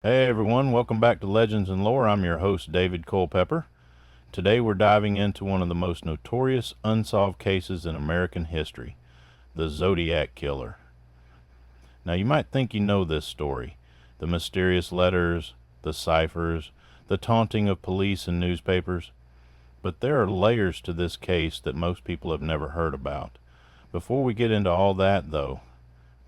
Hey everyone, welcome back to Legends and Lore. I'm your host, David Culpepper. Today we're diving into one of the most notorious unsolved cases in American history, the Zodiac Killer. Now you might think you know this story, the mysterious letters, the ciphers, the taunting of police and newspapers, but there are layers to this case that most people have never heard about. Before we get into all that though,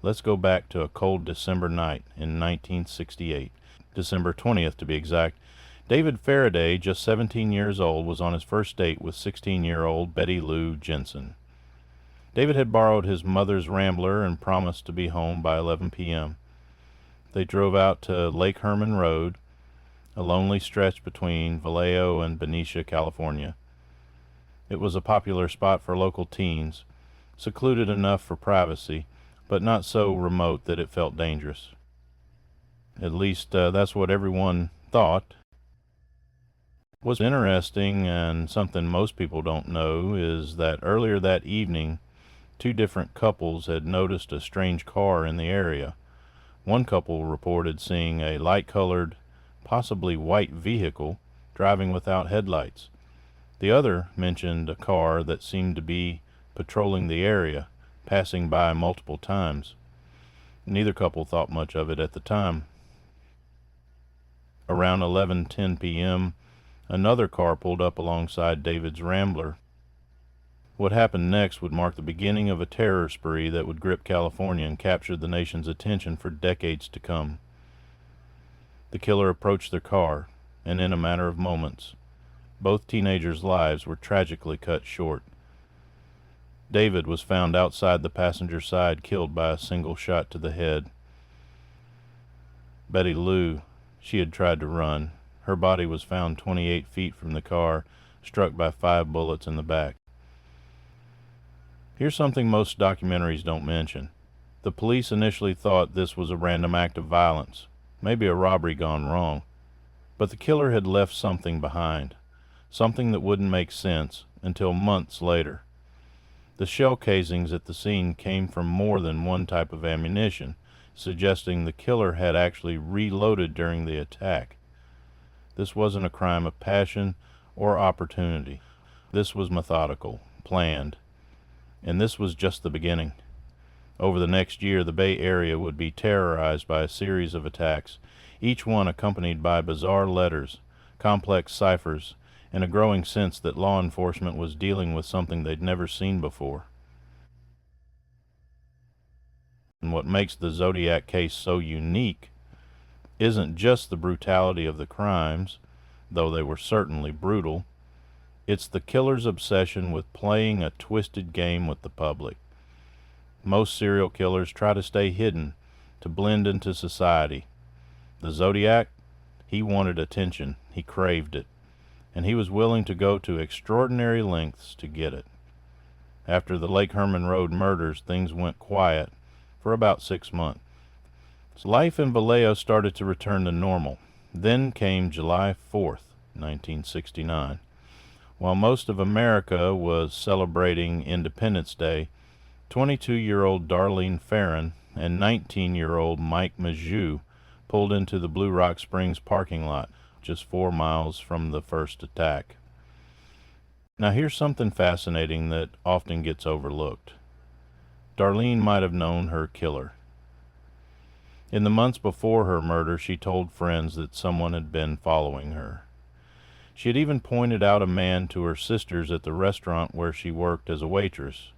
let's go back to a cold December night in 1968. December 20th to be exact. David Faraday, just 17 years old, was on his first date with 16-year-old Betty Lou Jensen. David had borrowed his mother's Rambler and promised to be home by 11 p.m. They drove out to Lake Herman Road, a lonely stretch between Vallejo and Benicia, California. It was a popular spot for local teens, secluded enough for privacy, but not so remote that it felt dangerous. At least that's what everyone thought. What's interesting, and something most people don't know, is that earlier that evening, two different couples had noticed a strange car in the area. One couple reported seeing a light-colored, possibly white vehicle driving without headlights. The other mentioned a car that seemed to be patrolling the area, passing by multiple times. Neither couple thought much of it at the time. Around 11:10 p.m., another car pulled up alongside David's Rambler. What happened next would mark the beginning of a terror spree that would grip California and capture the nation's attention for decades to come. The killer approached their car, and in a matter of moments, both teenagers' lives were tragically cut short. David was found outside the passenger side, killed by a single shot to the head. Betty Lou, she had tried to run. Her body was found 28 feet from the car, struck by 5 bullets in the back. Here's something most documentaries don't mention. The police initially thought this was a random act of violence, maybe a robbery gone wrong. But the killer had left something behind, something that wouldn't make sense until months later. The shell casings at the scene came from more than one type of ammunition, suggesting the killer had actually reloaded during the attack. This wasn't a crime of passion or opportunity. This was methodical, planned, and this was just the beginning. Over the next year, the Bay Area would be terrorized by a series of attacks, each one accompanied by bizarre letters, complex ciphers, and a growing sense that law enforcement was dealing with something they'd never seen before. And what makes the Zodiac case so unique isn't just the brutality of the crimes, though they were certainly brutal. It's the killer's obsession with playing a twisted game with the public. Most serial killers try to stay hidden, to blend into society. The Zodiac, he wanted attention, he craved it, and he was willing to go to extraordinary lengths to get it. After the Lake Herman Road murders, things went quiet for about 6 months. Life in Vallejo started to return to normal. Then came July 4th, 1969. While most of America was celebrating Independence Day, 22-year-old Darlene Ferrin and 19-year-old Mike Majou pulled into the Blue Rock Springs parking lot, just 4 miles from the first attack. Now here's something fascinating that often gets overlooked. Darlene might have known her killer. In the months before her murder, she told friends that someone had been following her. She had even pointed out a man to her sisters at the restaurant where she worked as a waitress,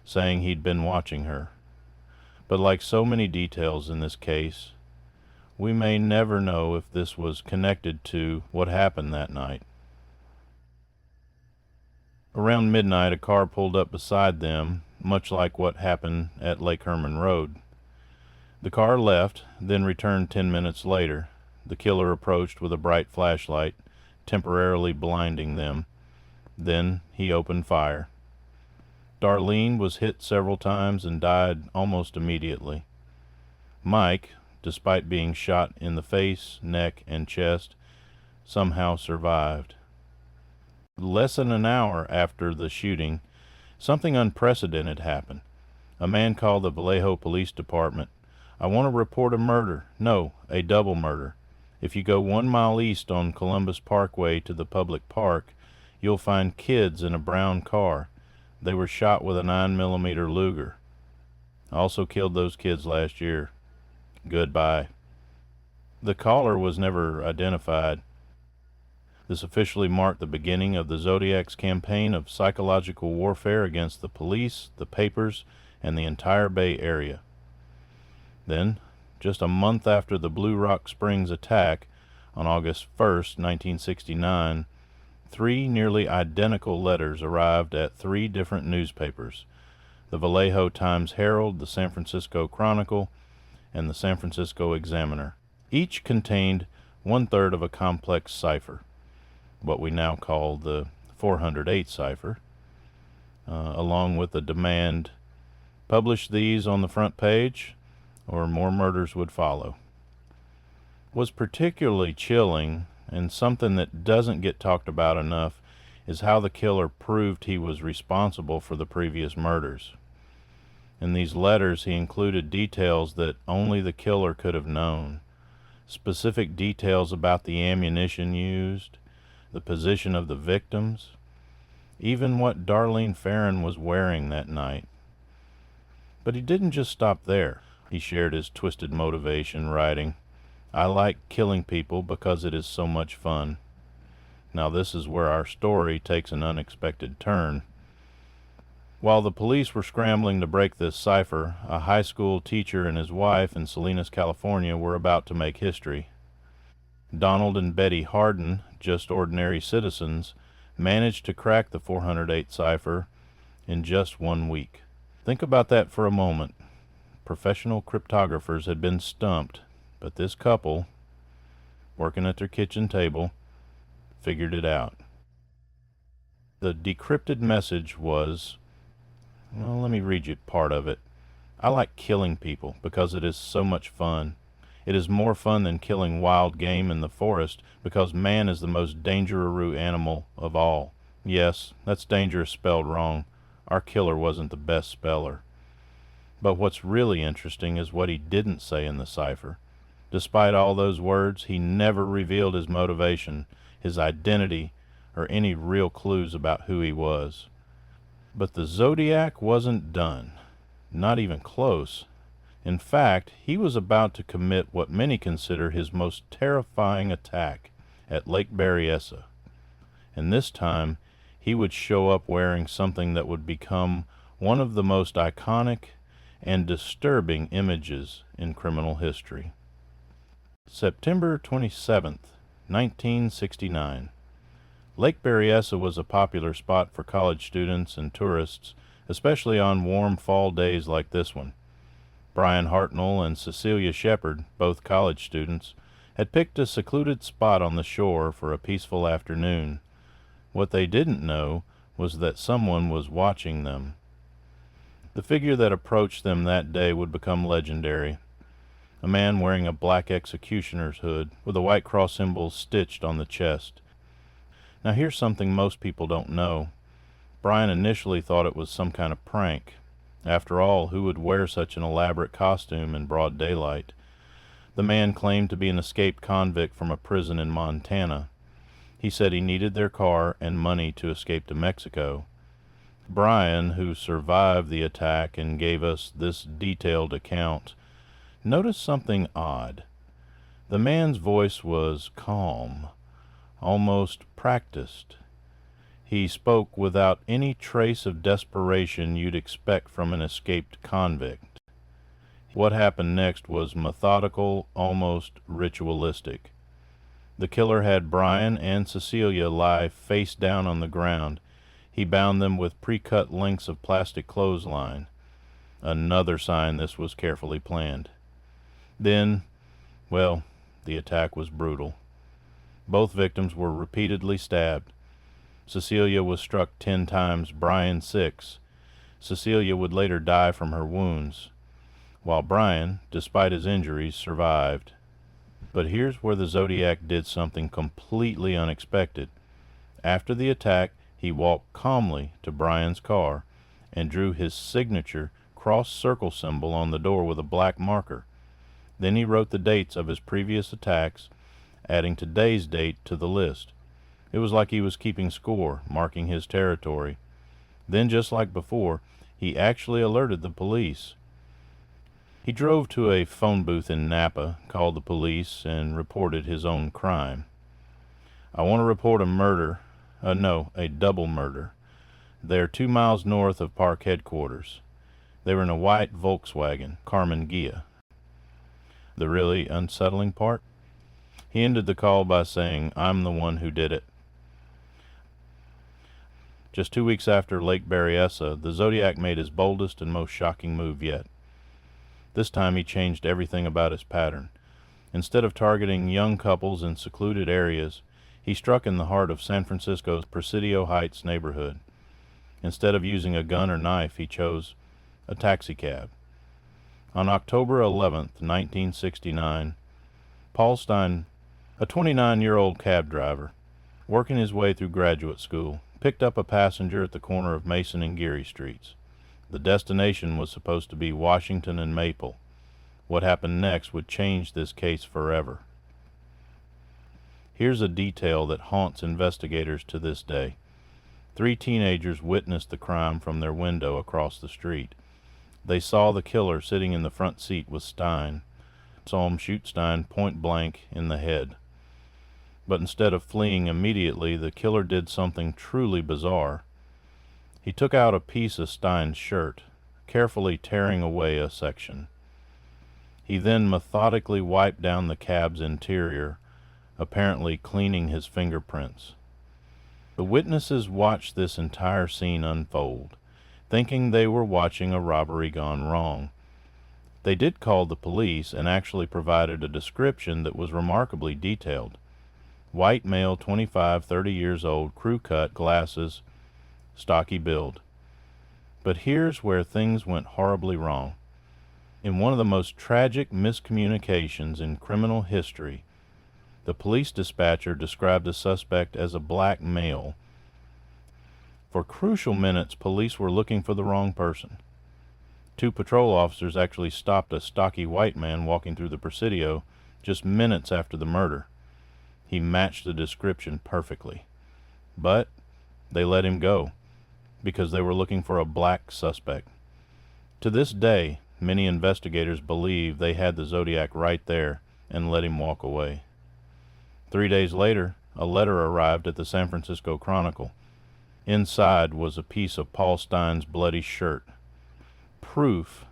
saying he'd been watching her. But like so many details in this case, we may never know if this was connected to what happened that night. Around midnight, a car pulled up beside them, much like what happened at Lake Herman Road. The car left, then returned 10 minutes later. The killer approached with a bright flashlight, temporarily blinding them. Then he opened fire. Darlene was hit several times and died almost immediately. Mike, despite being shot in the face, neck, and chest, somehow survived. Less than an hour after the shooting, something unprecedented happened. A man called the Vallejo Police Department. "I want to report a murder. No, a double murder." If you go 1 mile east on Columbus Parkway to the public park, you'll find kids in a brown car. They were shot with a 9mm Luger. I also killed those kids last year. Goodbye. The caller was never identified. This officially marked the beginning of the Zodiac's campaign of psychological warfare against the police, the papers, and the entire Bay Area. Then, just a month after the Blue Rock Springs attack, on August 1st, 1969, 3 nearly identical letters arrived at 3 different newspapers: the Vallejo Times-Herald, the San Francisco Chronicle, and the San Francisco Examiner. Each contained 1/3 of a complex cipher, what we now call the 408 cipher, along with the demand, publish these on the front page or more murders would follow. Was particularly chilling, and something that doesn't get talked about enough, is how the killer proved he was responsible for the previous murders. In these letters he included details that only the killer could have known. Specific details about the ammunition used, the position of the victims, even what Darlene Ferrin was wearing that night. But he didn't just stop there. He shared his twisted motivation, writing, "I like killing people because it is so much fun." Now this is where our story takes an unexpected turn. While the police were scrambling to break this cipher, a high school teacher and his wife in Salinas, California, were about to make history. Donald and Betty Harden, just ordinary citizens, managed to crack the 408 cipher in just 1 week. Think about that for a moment. Professional cryptographers had been stumped, but this couple, working at their kitchen table, figured it out. The decrypted message was, well, let me read you part of it. "I like killing people because it is so much fun. It is more fun than killing wild game in the forest because man is the most dangerous animal of all." Yes, that's dangerous spelled wrong. Our killer wasn't the best speller. But what's really interesting is what he didn't say in the cipher. Despite all those words, he never revealed his motivation, his identity, or any real clues about who he was. But the Zodiac wasn't done. Not even close. In fact, he was about to commit what many consider his most terrifying attack at Lake Berryessa. And this time, he would show up wearing something that would become one of the most iconic and disturbing images in criminal history. September 27th, 1969. Lake Berryessa was a popular spot for college students and tourists, especially on warm fall days like this one. Brian Hartnell and Cecilia Shepard, both college students, had picked a secluded spot on the shore for a peaceful afternoon. What they didn't know was that someone was watching them. The figure that approached them that day would become legendary. A man wearing a black executioner's hood with a white cross symbol stitched on the chest. Now here's something most people don't know. Brian initially thought it was some kind of prank. After all, who would wear such an elaborate costume in broad daylight? The man claimed to be an escaped convict from a prison in Montana. He said he needed their car and money to escape to Mexico. Brian, who survived the attack and gave us this detailed account, noticed something odd. The man's voice was calm, almost practiced. He spoke without any trace of desperation you'd expect from an escaped convict. What happened next was methodical, almost ritualistic. The killer had Brian and Cecilia lie face down on the ground. He bound them with pre-cut lengths of plastic clothesline. Another sign this was carefully planned. Then, well, the attack was brutal. Both victims were repeatedly stabbed. Cecilia was struck 10 times, Brian 6. Cecilia would later die from her wounds, while Brian, despite his injuries, survived. But here's where the Zodiac did something completely unexpected. After the attack, he walked calmly to Brian's car and drew his signature cross-circle symbol on the door with a black marker. Then he wrote the dates of his previous attacks adding today's date to the list. It was like he was keeping score, marking his territory. Then, just like before, he actually alerted the police. He drove to a phone booth in Napa, called the police, and reported his own crime. "I want to report a murder. A double murder. They're 2 miles north of park headquarters. They were in a white Volkswagen, Carmen Ghia." The really unsettling part? He ended the call by saying, "I'm the one who did it." Just 2 weeks after Lake Berryessa, the Zodiac made his boldest and most shocking move yet. This time he changed everything about his pattern. Instead of targeting young couples in secluded areas, he struck in the heart of San Francisco's Presidio Heights neighborhood. Instead of using a gun or knife, he chose a taxicab. On October 11th, 1969, Paul Stein, a 29-year-old cab driver, working his way through graduate school, picked up a passenger at the corner of Mason and Geary Streets. The destination was supposed to be Washington and Maple. What happened next would change this case forever. Here's a detail that haunts investigators to this day. 3 teenagers witnessed the crime from their window across the street. They saw the killer sitting in the front seat with Stein, saw him shoot Stein point blank in the head. But instead of fleeing immediately, the killer did something truly bizarre. He took out a piece of Stein's shirt, carefully tearing away a section. He then methodically wiped down the cab's interior, apparently cleaning his fingerprints. The witnesses watched this entire scene unfold, thinking they were watching a robbery gone wrong. They did call the police and actually provided a description that was remarkably detailed. White male, 25, 30 years old, crew cut, glasses, stocky build. But here's where things went horribly wrong. In one of the most tragic miscommunications in criminal history, the police dispatcher described the suspect as a black male. For crucial minutes, police were looking for the wrong person. 2 patrol officers actually stopped a stocky white man walking through the Presidio just minutes after the murder. He matched the description perfectly. But they let him go because they were looking for a black suspect. To this day, many investigators believe they had the Zodiac right there and let him walk away. 3 days later, a letter arrived at the San Francisco Chronicle. Inside was a piece of Paul Stein's bloody shirt, proof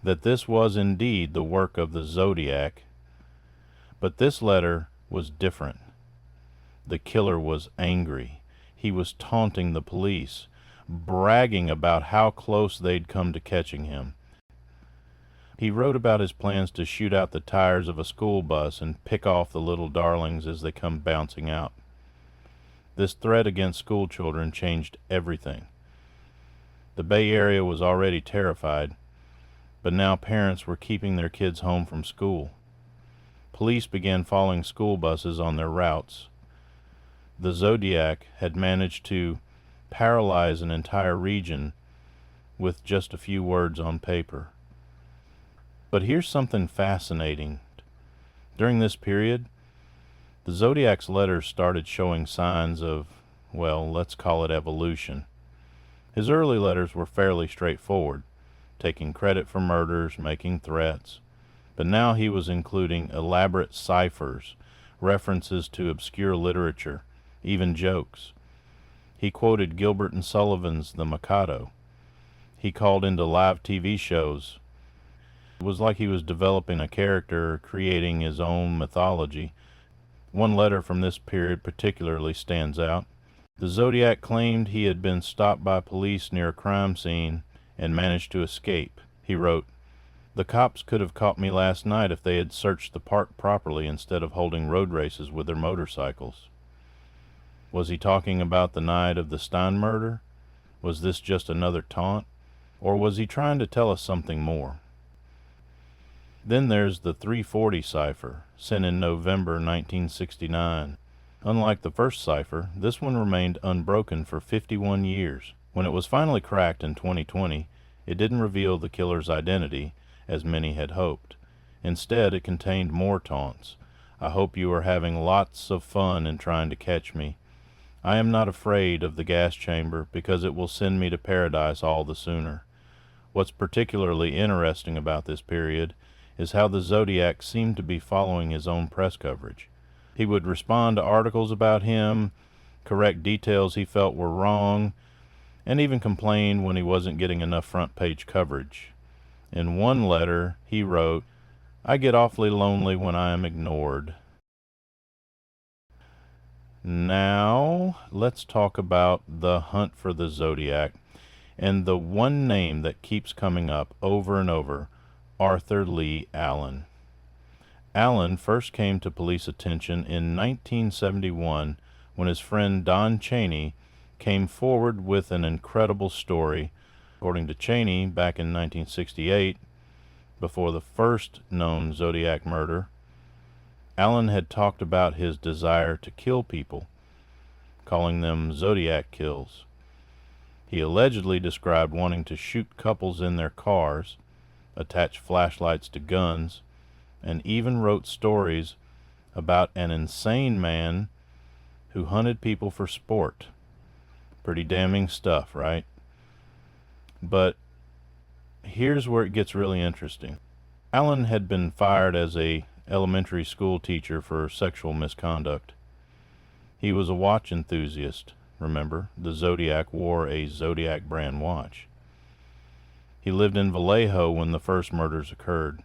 that this was indeed the work of the Zodiac. But this letter was different. The killer was angry. He was taunting the police, bragging about how close they'd come to catching him. He wrote about his plans to shoot out the tires of a school bus and pick off the little darlings as they come bouncing out. This threat against school children changed everything. The Bay Area was already terrified, but now parents were keeping their kids home from school. Police began following school buses on their routes. The Zodiac had managed to paralyze an entire region with just a few words on paper. But here's something fascinating. During this period, the Zodiac's letters started showing signs of, well, let's call it evolution. His early letters were fairly straightforward, taking credit for murders, making threats. But now he was including elaborate ciphers, references to obscure literature, even jokes. He quoted Gilbert and Sullivan's The Mikado. He called into live TV shows. It was like he was developing a character, creating his own mythology. One letter from this period particularly stands out. The Zodiac claimed he had been stopped by police near a crime scene and managed to escape. He wrote, "The cops could have caught me last night if they had searched the park properly instead of holding road races with their motorcycles." Was he talking about the night of the Stein murder? Was this just another taunt? Or was he trying to tell us something more? Then there's the 340 cipher, sent in November 1969. Unlike the first cipher, this one remained unbroken for 51 years. When it was finally cracked in 2020, it didn't reveal the killer's identity, as many had hoped. Instead, it contained more taunts. I hope you are having lots of fun in trying to catch me. I am not afraid of the gas chamber because it will send me to paradise all the sooner. What's particularly interesting about this period is how the Zodiac seemed to be following his own press coverage. He would respond to articles about him, correct details he felt were wrong, and even complain when he wasn't getting enough front page coverage. In one letter, he wrote, "I get awfully lonely when I am ignored." Now, let's talk about the hunt for the Zodiac and the one name that keeps coming up over and over, Arthur Lee Allen. Allen first came to police attention in 1971 when his friend Don Chaney came forward with an incredible story. According to Chaney, back in 1968, before the first known Zodiac murder, Allen had talked about his desire to kill people, calling them Zodiac kills. He allegedly described wanting to shoot couples in their cars, attach flashlights to guns, and even wrote stories about an insane man who hunted people for sport. Pretty damning stuff, right? But here's where it gets really interesting. Allen had been fired as a elementary school teacher for sexual misconduct. He was a watch enthusiast. Remember, the Zodiac wore a Zodiac brand watch. He lived in Vallejo when the first murders occurred.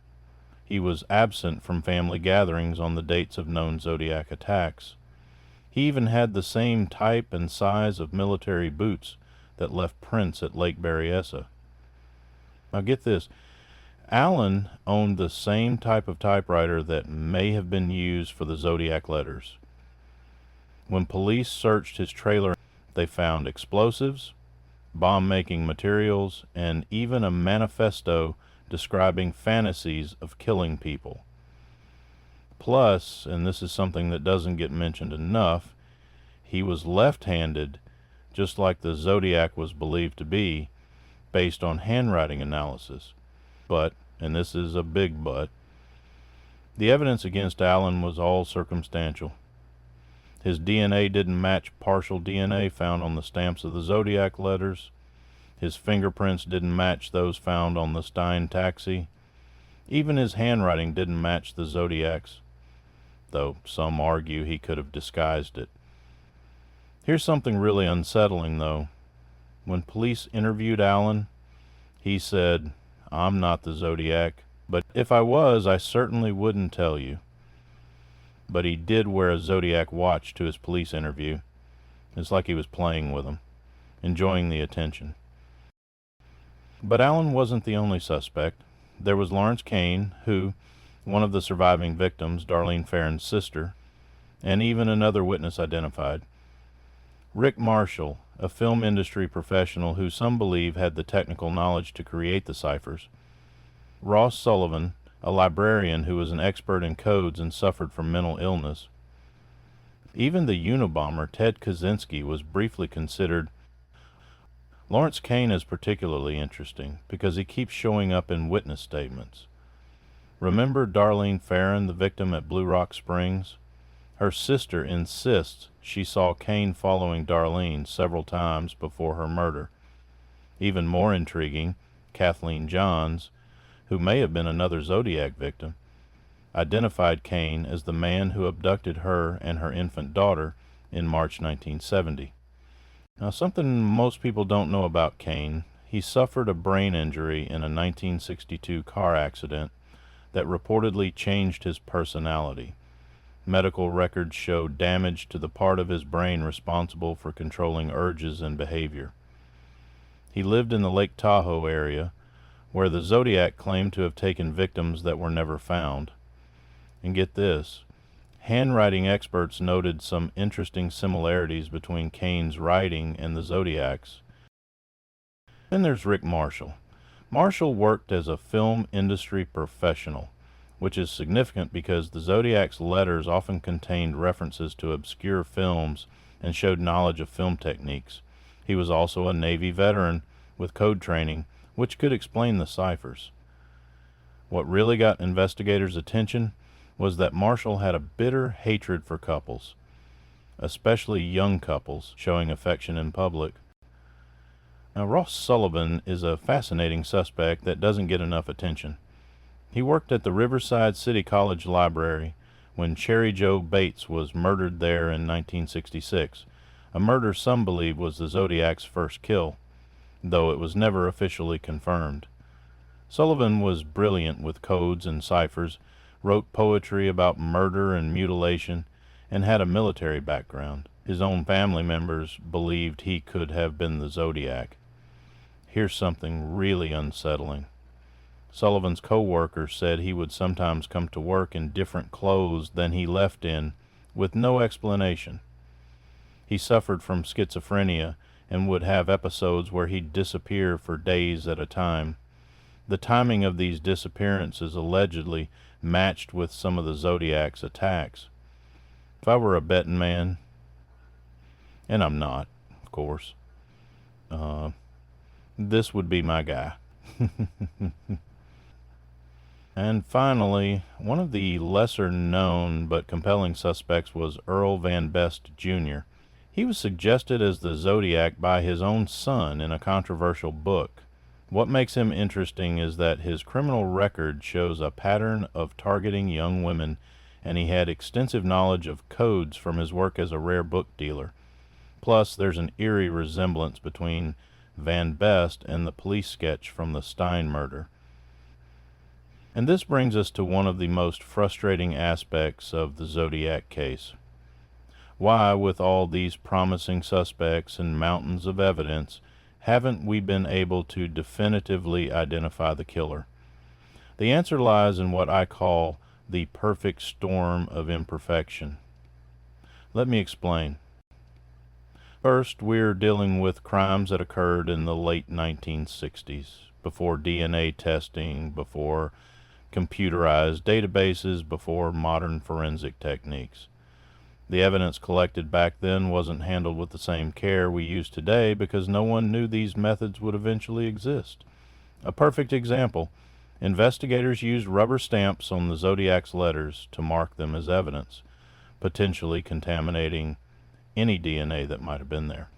He was absent from family gatherings on the dates of known Zodiac attacks. He even had the same type and size of military boots that left prints at Lake Berryessa. Now get this, Allen owned the same type of typewriter that may have been used for the Zodiac letters. When police searched his trailer, they found explosives, bomb-making materials, and even a manifesto describing fantasies of killing people. Plus, and this is something that doesn't get mentioned enough, he was left-handed, just like the Zodiac was believed to be, based on handwriting analysis. But, and this is a big but, the evidence against Allen was all circumstantial. His DNA didn't match partial DNA found on the stamps of the Zodiac letters. His fingerprints didn't match those found on the Stein taxi. Even his handwriting didn't match the Zodiac's, though some argue he could have disguised it. Here's something really unsettling, though. When police interviewed Allen, he said, "I'm not the Zodiac, but if I was, I certainly wouldn't tell you." But he did wear a Zodiac watch to his police interview. It's like he was playing with them, enjoying the attention. But Allen wasn't the only suspect. There was Lawrence Kane, who, one of the surviving victims, Darlene Ferrin's sister, and even another witness identified. Rick Marshall, a film industry professional who some believe had the technical knowledge to create the ciphers. Ross Sullivan, a librarian who was an expert in codes and suffered from mental illness. Even the Unabomber Ted Kaczynski was briefly considered. Lawrence Kane is particularly interesting because he keeps showing up in witness statements. Remember Darlene Ferrin, the victim at Blue Rock Springs? Her sister insists she saw Kane following Darlene several times before her murder. Even more intriguing, Kathleen Johns, who may have been another Zodiac victim, identified Kane as the man who abducted her and her infant daughter in March 1970. Now, something most people don't know about Kane, he suffered a brain injury in a 1962 car accident that reportedly changed his personality. Medical records show damage to the part of his brain responsible for controlling urges and behavior. He lived in the Lake Tahoe area, where the Zodiac claimed to have taken victims that were never found. And get this, handwriting experts noted some interesting similarities between Kane's writing and the Zodiac's. Then there's Rick Marshall. Marshall worked as a film industry professional, which is significant because the Zodiac's letters often contained references to obscure films and showed knowledge of film techniques. He was also a Navy veteran with code training, which could explain the ciphers. What really got investigators' attention was that Marshall had a bitter hatred for couples, especially young couples showing affection in public. Now, Ross Sullivan is a fascinating suspect that doesn't get enough attention. He worked at the Riverside City College Library when Cherry Joe Bates was murdered there in 1966, a murder some believe was the Zodiac's first kill, though it was never officially confirmed. Sullivan was brilliant with codes and ciphers, wrote poetry about murder and mutilation, and had a military background. His own family members believed he could have been the Zodiac. Here's something really unsettling. Sullivan's co-workers said he would sometimes come to work in different clothes than he left in, with no explanation. He suffered from schizophrenia and would have episodes where he'd disappear for days at a time. The timing of these disappearances allegedly matched with some of the Zodiac's attacks. If I were a betting man, and I'm not, of course, this would be my guy. And finally, one of the lesser known but compelling suspects was Earl Van Best Jr. He was suggested as the Zodiac by his own son in a controversial book. What makes him interesting is that his criminal record shows a pattern of targeting young women, and he had extensive knowledge of codes from his work as a rare book dealer. Plus, there's an eerie resemblance between Van Best and the police sketch from the Stein murder. And this brings us to one of the most frustrating aspects of the Zodiac case. Why, with all these promising suspects and mountains of evidence, haven't we been able to definitively identify the killer? The answer lies in what I call the perfect storm of imperfection. Let me explain. First, we're dealing with crimes that occurred in the late 1960s, before DNA testing, before computerized databases, before modern forensic techniques. The evidence collected back then wasn't handled with the same care we use today because no one knew these methods would eventually exist. A perfect example, investigators used rubber stamps on the Zodiac's letters to mark them as evidence, potentially contaminating any DNA that might have been there.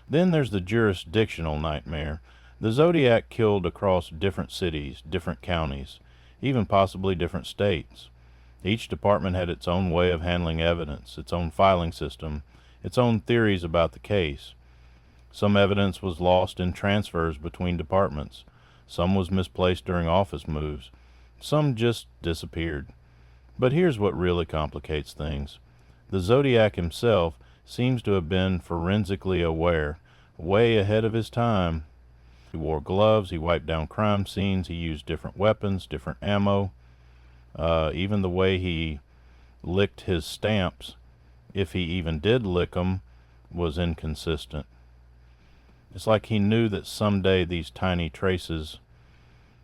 Then there's the jurisdictional nightmare. The Zodiac killed across different cities, different counties, even possibly different states. Each department had its own way of handling evidence, its own filing system, its own theories about the case. Some evidence was lost in transfers between departments. Some was misplaced during office moves. Some just disappeared. But here's what really complicates things. The Zodiac himself seems to have been forensically aware, way ahead of his time. He wore gloves, he wiped down crime scenes, he used different weapons, different ammo. Even the way he licked his stamps, if he even did lick them, was inconsistent. It's like he knew that someday these tiny traces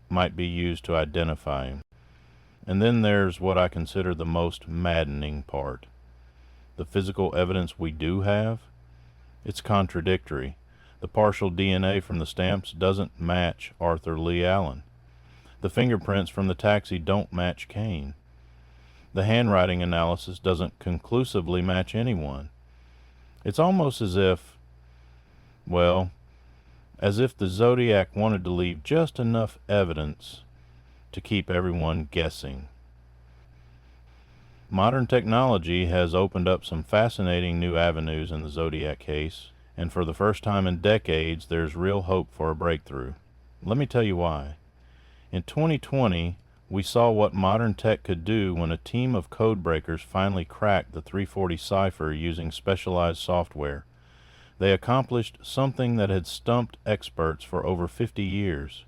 might be used to identify him. And then there's what I consider the most maddening part. The physical evidence we do have, it's contradictory. The partial DNA from the stamps doesn't match Arthur Lee Allen. The fingerprints from the taxi don't match Kane. The handwriting analysis doesn't conclusively match anyone. It's almost as if, as if the Zodiac wanted to leave just enough evidence to keep everyone guessing. Modern technology has opened up some fascinating new avenues in the Zodiac case, and for the first time in decades, there's real hope for a breakthrough. Let me tell you why. In 2020, we saw what modern tech could do when a team of code breakers finally cracked the 340 cipher using specialized software. They accomplished something that had stumped experts for over 50 years.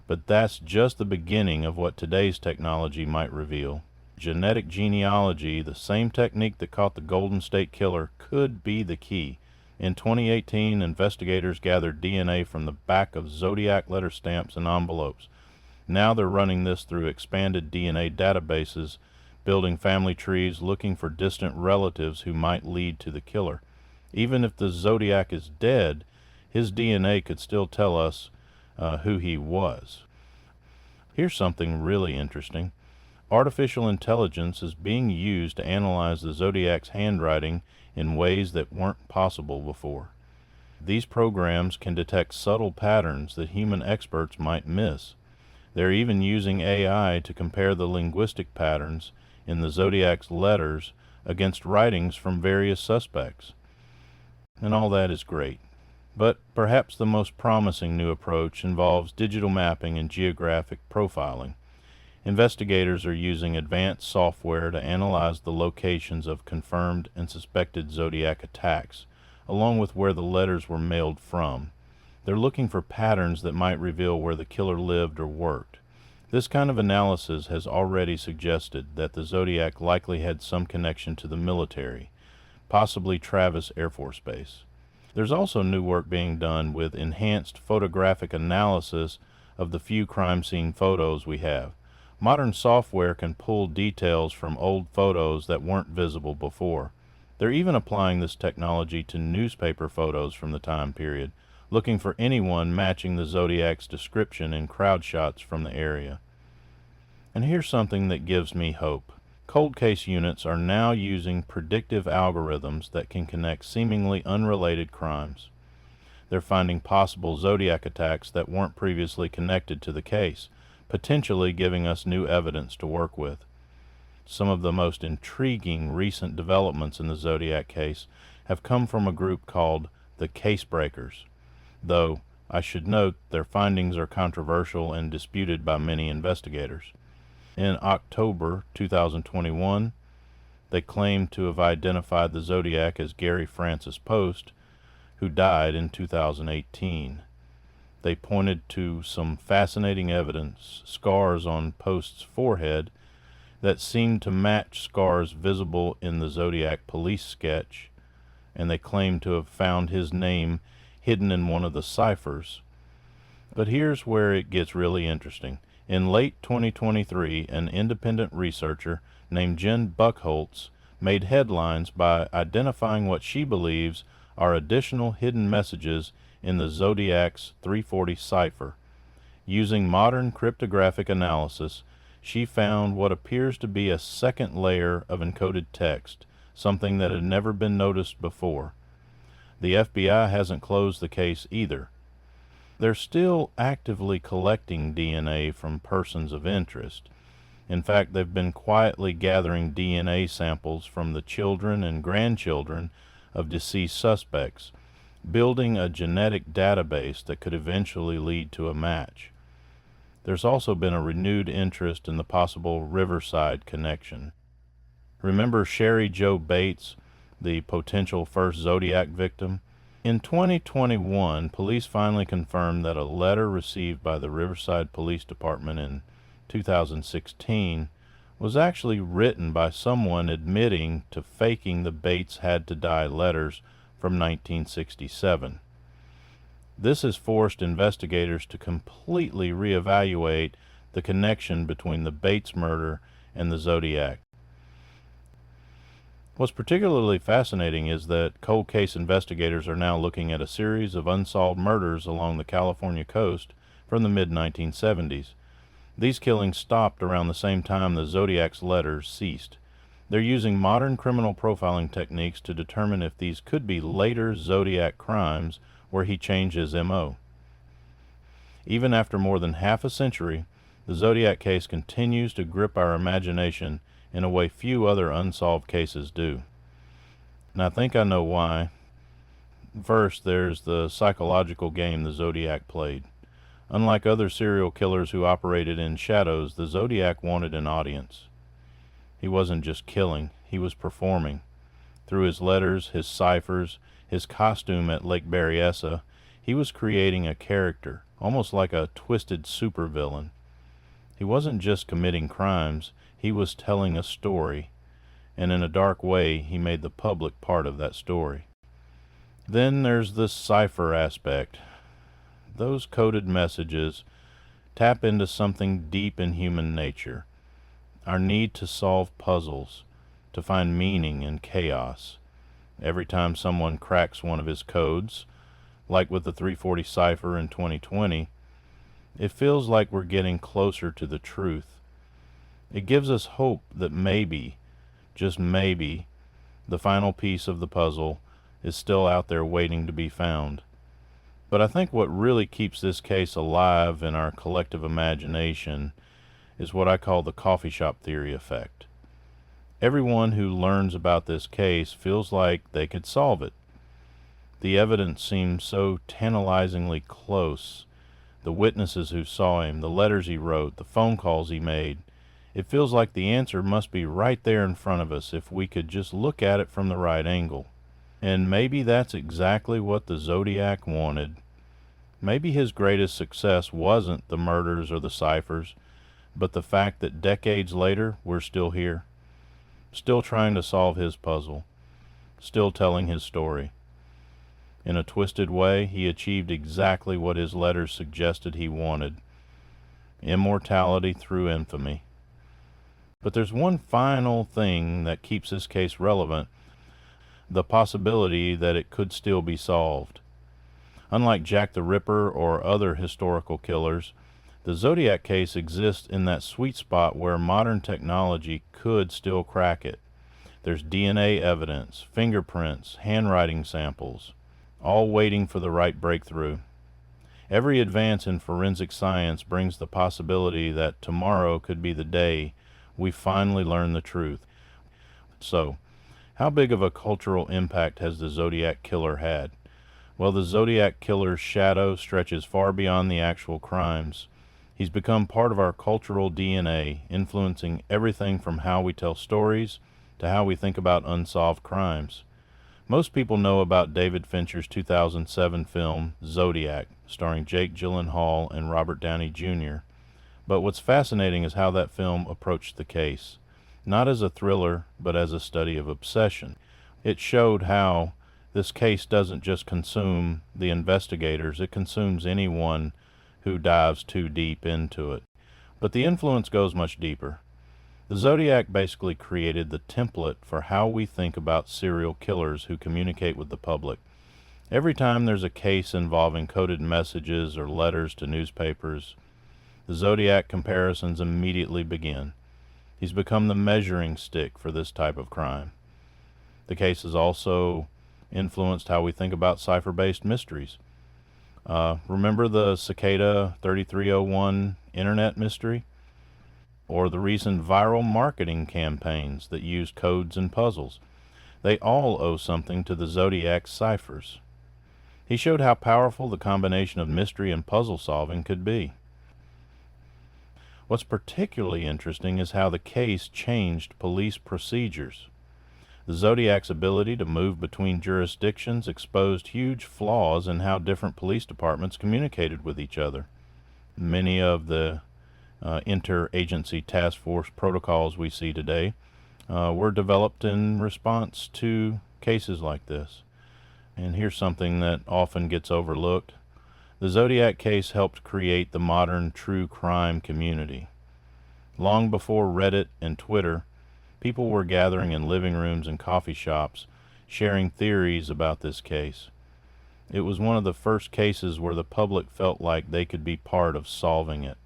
But that's just the beginning of what today's technology might reveal. Genetic genealogy, the same technique that caught the Golden State Killer, could be the key. In 2018, investigators gathered DNA from the back of Zodiac letter stamps and envelopes. Now they're running this through expanded DNA databases, building family trees, looking for distant relatives who might lead to the killer. Even if the Zodiac is dead, his DNA could still tell us who he was. Here's something really interesting. Artificial intelligence is being used to analyze the Zodiac's handwriting in ways that weren't possible before. These programs can detect subtle patterns that human experts might miss. They're even using AI to compare the linguistic patterns in the Zodiac's letters against writings from various suspects. And all that is great. But perhaps the most promising new approach involves digital mapping and geographic profiling. Investigators are using advanced software to analyze the locations of confirmed and suspected Zodiac attacks, along with where the letters were mailed from. They're looking for patterns that might reveal where the killer lived or worked. This kind of analysis has already suggested that the Zodiac likely had some connection to the military, possibly Travis Air Force Base. There's also new work being done with enhanced photographic analysis of the few crime scene photos we have. Modern software can pull details from old photos that weren't visible before. They're even applying this technology to newspaper photos from the time period, looking for anyone matching the Zodiac's description in crowd shots from the area. And here's something that gives me hope. Cold case units are now using predictive algorithms that can connect seemingly unrelated crimes. They're finding possible Zodiac attacks that weren't previously connected to the case, potentially giving us new evidence to work with. Some of the most intriguing recent developments in the Zodiac case have come from a group called the Case Breakers, though I should note their findings are controversial and disputed by many investigators. In October 2021, they claimed to have identified the Zodiac as Gary Francis Post, who died in 2018. They pointed to some fascinating evidence, scars on Post's forehead that seemed to match scars visible in the Zodiac police sketch, and they claimed to have found his name hidden in one of the ciphers. But here's where it gets really interesting. In late 2023, an independent researcher named Jen Buchholz made headlines by identifying what she believes are additional hidden messages in the Zodiac's 340 cipher. Using modern cryptographic analysis, she found what appears to be a second layer of encoded text, something that had never been noticed before. The FBI hasn't closed the case either. They're still actively collecting DNA from persons of interest. In fact, they've been quietly gathering DNA samples from the children and grandchildren of deceased suspects, building a genetic database that could eventually lead to a match. There's also been a renewed interest in the possible Riverside connection. Remember Sherry Jo Bates, the potential first Zodiac victim? In 2021, police finally confirmed that a letter received by the Riverside Police Department in 2016 was actually written by someone admitting to faking the Bates Had to Die letters from 1967. This has forced investigators to completely reevaluate the connection between the Bates murder and the Zodiac. What's particularly fascinating is that cold case investigators are now looking at a series of unsolved murders along the California coast from the mid-1970s. These killings stopped around the same time the Zodiac's letters ceased. They're using modern criminal profiling techniques to determine if these could be later Zodiac crimes where he changed his MO. Even after more than half a century, the Zodiac case continues to grip our imagination in a way few other unsolved cases do. And I think I know why. First, there's the psychological game the Zodiac played. Unlike other serial killers who operated in shadows, the Zodiac wanted an audience. He wasn't just killing, he was performing. Through his letters, his ciphers, his costume at Lake Berryessa, he was creating a character, almost like a twisted supervillain. He wasn't just committing crimes, he was telling a story, and in a dark way he made the public part of that story. Then there's the cipher aspect. Those coded messages tap into something deep in human nature, our need to solve puzzles, to find meaning in chaos. Every time someone cracks one of his codes, like with the 340 cipher in 2020, it feels like we're getting closer to the truth. It gives us hope that maybe, just maybe, the final piece of the puzzle is still out there waiting to be found. But I think what really keeps this case alive in our collective imagination is what I call the coffee shop theory effect. Everyone who learns about this case feels like they could solve it. The evidence seems so tantalizingly close. The witnesses who saw him, the letters he wrote, the phone calls he made. It feels like the answer must be right there in front of us if we could just look at it from the right angle. And maybe that's exactly what the Zodiac wanted. Maybe his greatest success wasn't the murders or the ciphers, but the fact that decades later we're still here, still trying to solve his puzzle, still telling his story. In a twisted way, he achieved exactly what his letters suggested he wanted: immortality through infamy. But there's one final thing that keeps this case relevant: the possibility that it could still be solved. Unlike Jack the Ripper or other historical killers, the Zodiac case exists in that sweet spot where modern technology could still crack it. There's DNA evidence, fingerprints, handwriting samples, all waiting for the right breakthrough. Every advance in forensic science brings the possibility that tomorrow could be the day we finally learn the truth. So, how big of a cultural impact has the Zodiac Killer had? Well, the Zodiac Killer's shadow stretches far beyond the actual crimes. He's become part of our cultural DNA, influencing everything from how we tell stories to how we think about unsolved crimes. Most people know about David Fincher's 2007 film Zodiac, starring Jake Gyllenhaal and Robert Downey Jr. But what's fascinating is how that film approached the case, not as a thriller, but as a study of obsession. It showed how this case doesn't just consume the investigators, it consumes anyone who dives too deep into it. But the influence goes much deeper. The Zodiac basically created the template for how we think about serial killers who communicate with the public. Every time there's a case involving coded messages or letters to newspapers, the Zodiac comparisons immediately begin. He's become the measuring stick for this type of crime. The case has also influenced how we think about cipher-based mysteries. Remember the Cicada 3301 internet mystery? Or the recent viral marketing campaigns that use codes and puzzles? They all owe something to the Zodiac's ciphers. He showed how powerful the combination of mystery and puzzle solving could be. What's particularly interesting is how the case changed police procedures. The Zodiac's ability to move between jurisdictions exposed huge flaws in how different police departments communicated with each other. Many of the interagency task force protocols we see today were developed in response to cases like this. And here's something that often gets overlooked. The Zodiac case helped create the modern true crime community. Long before Reddit and Twitter, people were gathering in living rooms and coffee shops, sharing theories about this case. It was one of the first cases where the public felt like they could be part of solving it.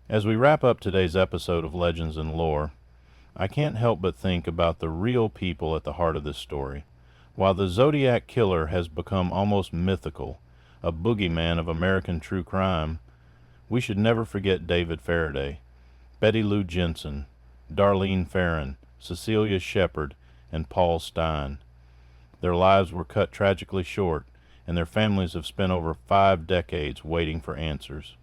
As we wrap up today's episode of Legends and Lore, I can't help but think about the real people at the heart of this story. While the Zodiac Killer has become almost mythical, a boogeyman of American true crime, we should never forget David Faraday, Betty Lou Jensen, Darlene Ferrin, Cecilia Shepard, and Paul Stein. Their lives were cut tragically short, and their families have spent over 5 decades waiting for answers.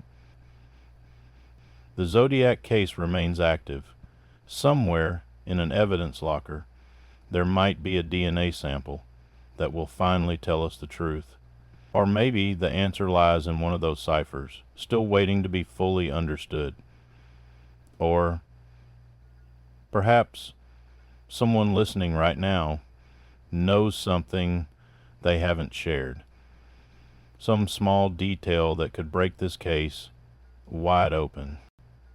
The Zodiac case remains active. Somewhere in an evidence locker, there might be a DNA sample that will finally tell us the truth. Or maybe the answer lies in one of those ciphers, still waiting to be fully understood. Or perhaps someone listening right now knows something they haven't shared. Some small detail that could break this case wide open.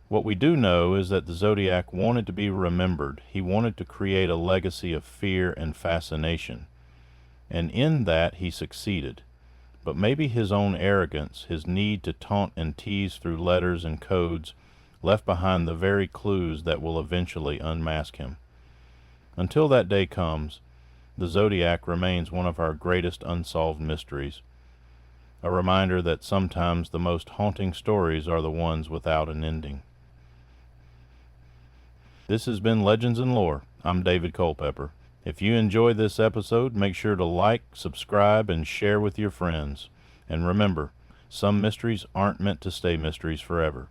What we do know is that the Zodiac wanted to be remembered. He wanted to create a legacy of fear and fascination. And in that he succeeded. But maybe his own arrogance, his need to taunt and tease through letters and codes, left behind the very clues that will eventually unmask him. Until that day comes, the Zodiac remains one of our greatest unsolved mysteries, a reminder that sometimes the most haunting stories are the ones without an ending. This has been Legends and Lore. I'm David Culpepper. If you enjoyed this episode, make sure to like, subscribe, and share with your friends. And remember, some mysteries aren't meant to stay mysteries forever.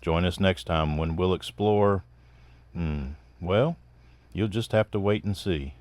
Join us next time when we'll explore, well, you'll just have to wait and see.